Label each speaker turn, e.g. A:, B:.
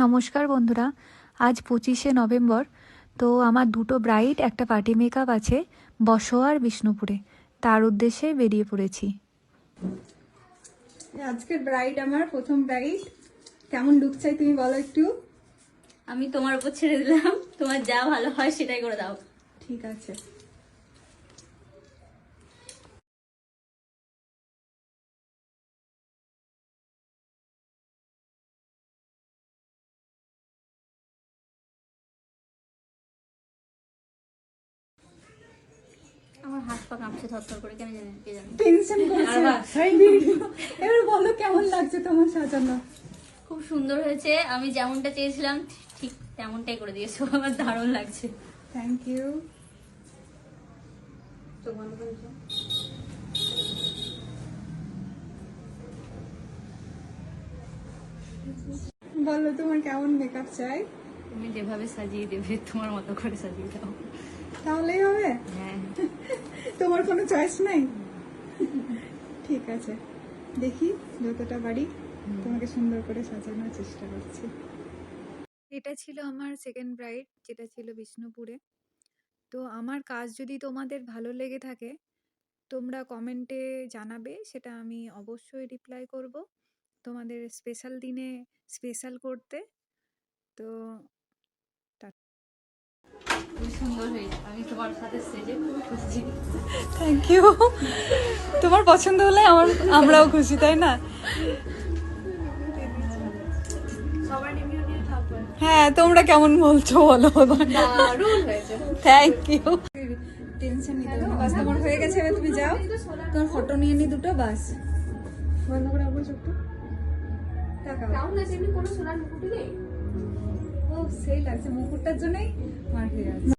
A: নমস্কার বন্ধুরা, আজ 25শে নভেম্বর। তো আমার দুটো ব্রাইড, একটা পার্টি মেকআপ আছে বসোয়ার বিষ্ণুপুরে, তার উদ্দেশ্যে বেরিয়ে পড়েছি।
B: আজকের ব্রাইড আমার প্রথম ব্রাইড। কেমন লুক চাই তুমি বলো একটু।
C: আমি তোমার উপর ছেড়ে দিলাম, তোমার যা ভালো হয় সেটাই করে দাও।
B: ঠিক আছে।
C: আমার হাত পা কাঁপছে থরথর করে, কেন জানি কে জানে।
B: টেনশন করছে। এবার বলো কেমন লাগছে তোমার সাজানো।
C: খুব সুন্দর হয়েছে, আমি যেমনটা চেয়েছিলাম ঠিক তেমনটাই করে দিয়েছো, আমার দারুণ লাগছে।
B: Thank you. বলো তোমার কেমন মেকআপ চাই।
C: তুমি যেভাবে সাজিয়ে দেবে তোমার মতো করে সাজিয়ে দাও।
B: তাহলেই হবে।
C: হ্যাঁ,
B: তোমার কোনো চয়েস নাই। ঠিক আছে, দেখি যতটা পারি তোমাকে সুন্দর করে সাজানোর চেষ্টা করছি।
A: এটা ছিল আমার সেকেন্ড ব্রাইড, যেটা ছিল বিষ্ণুপুরে। তো আমার কাজ যদি তোমাদের ভালো লেগে থাকে তোমরা কমেন্টে জানাবে, সেটা আমি অবশ্যই রিপ্লাই করব তোমাদের স্পেশাল দিনে স্পেশাল করতে। তো
C: খুব সুন্দর হয়েছে, আমি তোমার সাথে সেজে খুব খুশি।
B: Thank you. তোমার পছন্দ হলে আমরাও খুশি, তাই না? হ্যাঁ, তোমরা কেমন বলছো বলো।
C: দারুণ হয়েছে।
B: Thank you. টেনশন নিতে হবে না, বাস তোমার হয়ে গেছে। এবার তুমি যাও, তোমার ফটো নিয়ে নি দুটো, বাস। বন্ধ করে রাখবো চোখটা। তাকাও। ও সেই লাগছে মুকুটটার জন্যই